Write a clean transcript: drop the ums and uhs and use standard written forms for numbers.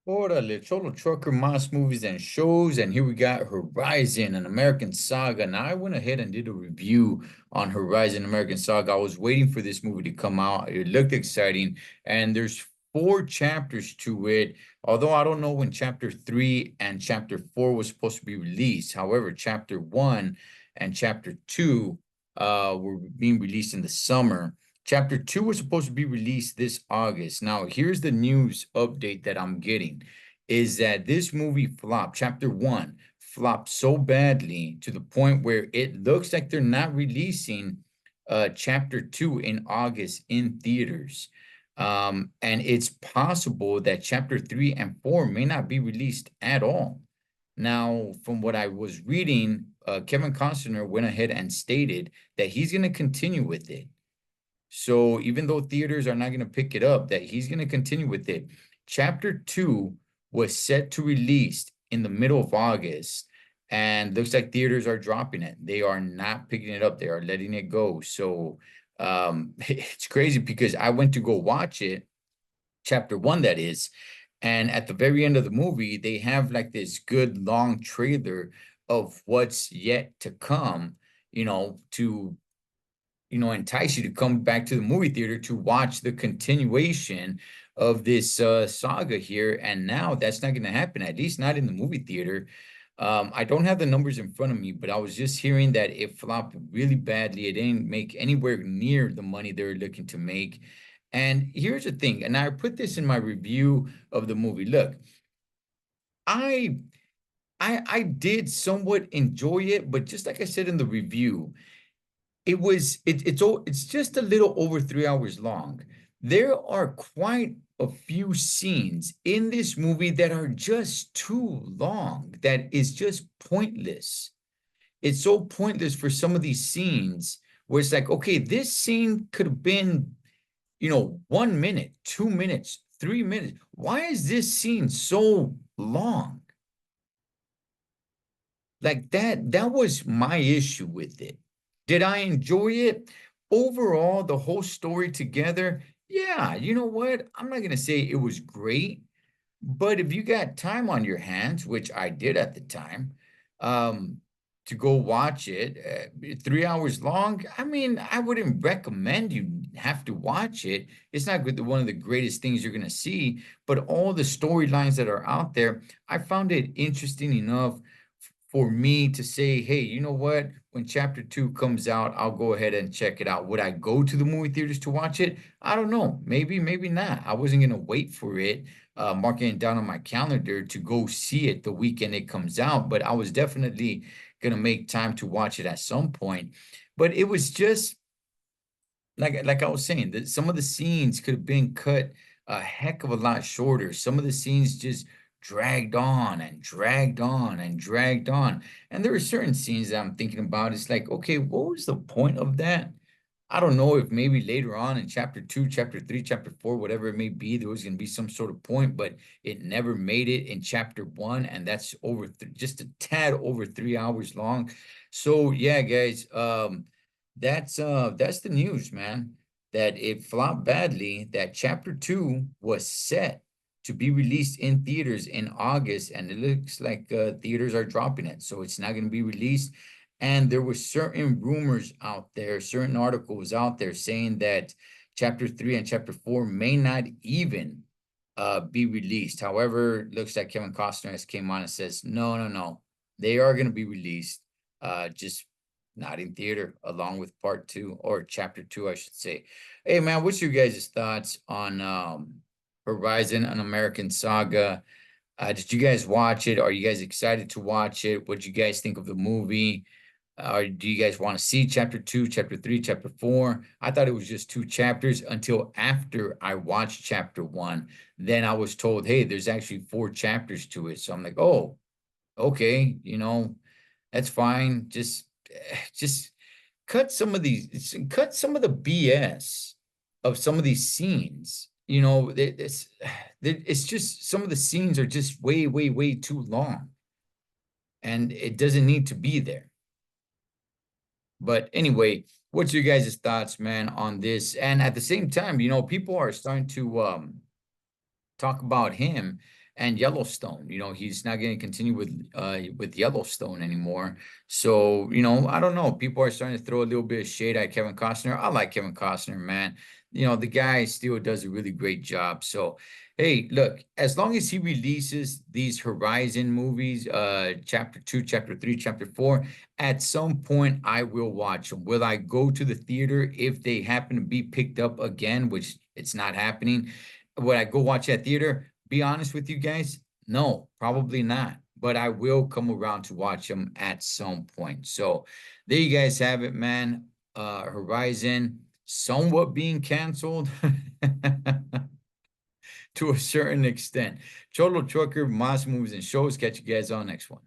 Orale, Cholo Trucker, Moss Movies and Shows, and here we got Horizon, an American Saga. Now, I went ahead and did a review on Horizon American Saga. I was waiting for this movie to come out. It looked exciting, and there's four chapters to it. Although I don't know when chapter three and chapter four was supposed to be released. However, chapter one and chapter two were being released in the summer. Chapter two was supposed to be released this August. Now, here's the news update that I'm getting is that this movie flopped. Chapter one flopped so badly to the point where it looks like they're not releasing chapter two in August in theaters. And it's possible that chapter three and four may not be released at all. Now, from what I was reading, Kevin Costner went ahead and stated that he's going to continue with it. So even though theaters are not going to pick it up, that he's going to continue with it. Chapter two was set to release in the middle of August, and looks like theaters are dropping it. They are not picking it up. They are letting it go. So it's crazy because I went to go watch it, chapter one, that is, and at the very end of the movie, they have like this good long trailer of what's yet to come, to entice you to come back to the movie theater to watch the continuation of this saga here. And now that's not going to happen, at least not in the movie theater. I don't have the numbers in front of me, but I was just hearing that it flopped really badly. It didn't make anywhere near the money they were looking to make. And here's the thing, and I put this in my review of the movie. Look, I I did somewhat enjoy it, but just like I said in the review, it's just a little over 3 hours long. There are quite a few scenes in this movie that are just too long, that is just pointless. It's so pointless for some of these scenes where it's like, okay, this scene could have been, 1 minute, 2 minutes, 3 minutes. Why is this scene so long? Like that was my issue with it. Did I enjoy it? Overall, the whole story together, yeah, you know what? I'm not gonna say it was great, but if you got time on your hands, which I did at the time, um, to go watch it, 3 hours long, I mean, I wouldn't recommend you have to watch it. It's not one of the greatest things you're gonna see, but all the storylines that are out there, I found it interesting enough for me to say, hey, you know what? When chapter two comes out, I'll go ahead and check it out. Would I go to the movie theaters to watch it? I don't know. Maybe, maybe not. I wasn't gonna wait for it, marking it down on my calendar to go see it the weekend it comes out, but I was definitely gonna make time to watch it at some point. But it was just like I was saying, that some of the scenes could have been cut a heck of a lot shorter. Some of the scenes just dragged on and dragged on and dragged on. And there are certain scenes that I'm thinking about. It's like, okay, what was the point of that? I don't know if maybe later on in chapter two, chapter three, chapter four, whatever it may be, there was going to be some sort of point, but it never made it in chapter one. And that's over just a tad over 3 hours long. So yeah, guys, that's the news, man. That it flopped badly. That chapter two was set to be released in theaters in August, and it looks like theaters are dropping it, so it's not going to be released. And there were certain rumors out there, certain articles out there saying that chapter three and chapter four may not even be released. However, looks like Kevin Costner has came on and says, no, no, no, they are going to be released. Just not in theater, along with part two or chapter two, I should say. Hey man, what's your guys' thoughts on Horizon, an American Saga? Did you guys watch it? Are you guys excited to watch it? What do you guys think of the movie? Or do you guys want to see chapter two, chapter three, chapter four? I thought it was just two chapters until after I watched chapter one. Then I was told, hey, there's actually four chapters to it. So I'm like, oh, okay, that's fine. Just cut some of the BS of some of these scenes. It's just some of the scenes are just way, way, way too long, and it doesn't need to be there. But anyway, what's your guys' thoughts, man, on this? And at the same time, people are starting to talk about him and Yellowstone. You know, he's not going to continue with Yellowstone anymore. So, you know, I don't know. People are starting to throw a little bit of shade at Kevin Costner. I like Kevin Costner, man. You know, the guy still does a really great job. So, hey, look, as long as he releases these Horizon movies, chapter 2, chapter 3, chapter 4, at some point I will watch them. Will I go to the theater if they happen to be picked up again, which it's not happening? Would I go watch that theater? Be honest with you guys, no, probably not. But I will come around to watch them at some point. So there you guys have it, man. Horizon somewhat being canceled to a certain extent. Cholo Trucker, Moss Movies and Shows. Catch you guys on next one.